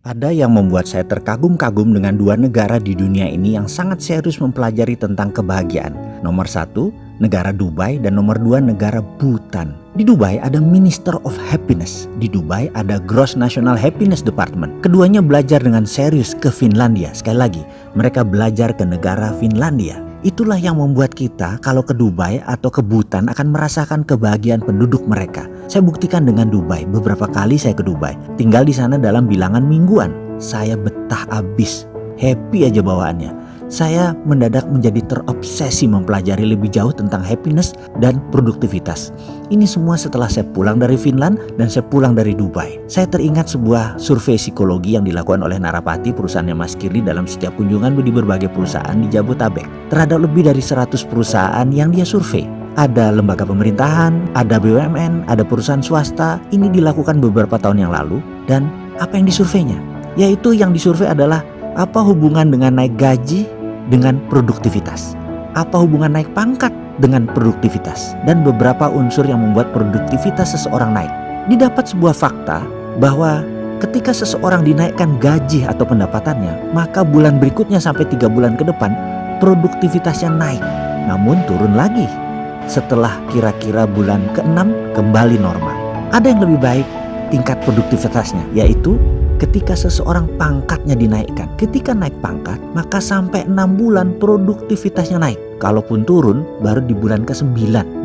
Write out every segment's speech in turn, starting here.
Ada yang membuat saya terkagum-kagum dengan dua negara di dunia ini yang sangat serius mempelajari tentang kebahagiaan. Nomor satu, negara Dubai, dan nomor dua, negara Bhutan. Di Dubai ada Minister of Happiness. Di Dubai ada Gross National Happiness Department. Keduanya belajar dengan serius ke Finlandia. Sekali lagi, mereka belajar ke negara Finlandia. Itulah yang membuat kita kalau ke Dubai atau ke Bhutan akan merasakan kebahagiaan penduduk mereka. Saya buktikan dengan Dubai. Beberapa kali saya ke Dubai, tinggal di sana dalam bilangan mingguan. Saya betah abis, happy aja bawaannya. Saya mendadak menjadi terobsesi mempelajari lebih jauh tentang happiness dan produktivitas. Ini semua setelah saya pulang dari Finland dan saya pulang dari Dubai. Saya teringat sebuah survei psikologi yang dilakukan oleh Narapati, perusahaannya Mas Kirli, dalam setiap kunjungan di berbagai perusahaan di Jabotabek. Terhadap lebih dari 100 perusahaan yang dia survei. Ada lembaga pemerintahan, ada BUMN, ada perusahaan swasta. Ini dilakukan beberapa tahun yang lalu. Dan apa yang disurveinya? Yaitu yang disurvei adalah apa hubungan dengan naik gaji dengan produktivitas? Apa hubungan naik pangkat dengan produktivitas? Dan beberapa unsur yang membuat produktivitas seseorang naik. Didapat sebuah fakta bahwa ketika seseorang dinaikkan gaji atau pendapatannya, maka bulan berikutnya sampai 3 bulan ke depan produktivitasnya naik. Namun turun lagi setelah kira-kira bulan ke-6 kembali normal. Ada yang lebih baik tingkat produktivitasnya, yaitu ketika seseorang pangkatnya dinaikkan. Ketika naik pangkat, maka sampai 6 bulan produktivitasnya naik. Kalaupun turun, baru di bulan ke-9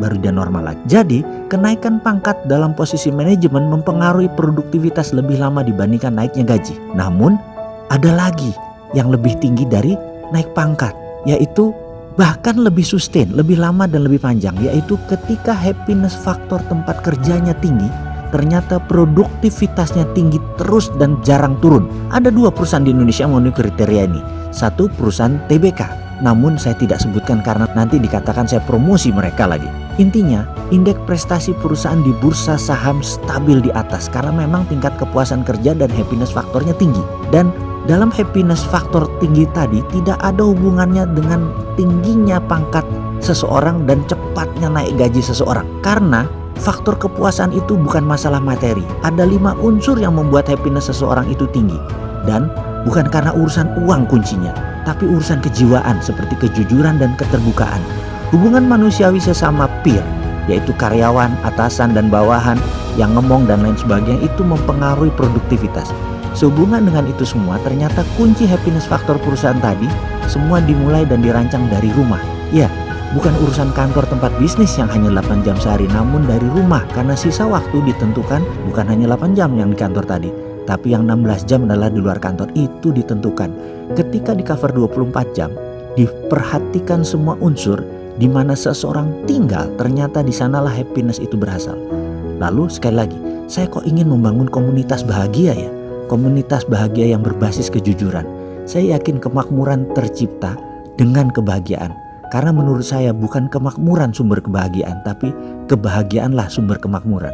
baru dia normal lagi. Jadi, kenaikan pangkat dalam posisi manajemen mempengaruhi produktivitas lebih lama dibandingkan naiknya gaji. Namun, ada lagi yang lebih tinggi dari naik pangkat, yaitu bahkan lebih sustain, lebih lama dan lebih panjang, yaitu ketika happiness faktor tempat kerjanya tinggi, ternyata produktivitasnya tinggi terus dan jarang turun. Ada 2 perusahaan di Indonesia yang memenuhi kriteria ini. Satu perusahaan TBK, namun saya tidak sebutkan karena nanti dikatakan saya promosi mereka lagi. Intinya, indeks prestasi perusahaan di bursa saham stabil di atas karena memang tingkat kepuasan kerja dan happiness faktornya tinggi. Dan dalam happiness faktor tinggi tadi tidak ada hubungannya dengan tingginya pangkat seseorang dan cepatnya naik gaji seseorang. Karena faktor kepuasan itu bukan masalah materi. Ada 5 unsur yang membuat happiness seseorang itu tinggi. Dan bukan karena urusan uang kuncinya, tapi urusan kejiwaan seperti kejujuran dan keterbukaan. Hubungan manusiawi sesama peer, yaitu karyawan, atasan, dan bawahan yang ngomong dan lain sebagainya, itu mempengaruhi produktivitas. Sehubungan dengan itu semua, ternyata kunci happiness faktor perusahaan tadi semua dimulai dan dirancang dari rumah. Ya, bukan urusan kantor tempat bisnis yang hanya 8 jam sehari, namun dari rumah, karena sisa waktu ditentukan bukan hanya 8 jam yang di kantor tadi, tapi yang 16 jam adalah di luar kantor. Itu ditentukan. Ketika di cover 24 jam, diperhatikan semua unsur di mana seseorang tinggal, ternyata di sanalah happiness itu berasal. Lalu sekali lagi, saya kok ingin membangun komunitas bahagia ya? Komunitas bahagia yang berbasis kejujuran. Saya yakin kemakmuran tercipta dengan kebahagiaan. Karena menurut saya bukan kemakmuran sumber kebahagiaan, tapi kebahagiaanlah sumber kemakmuran.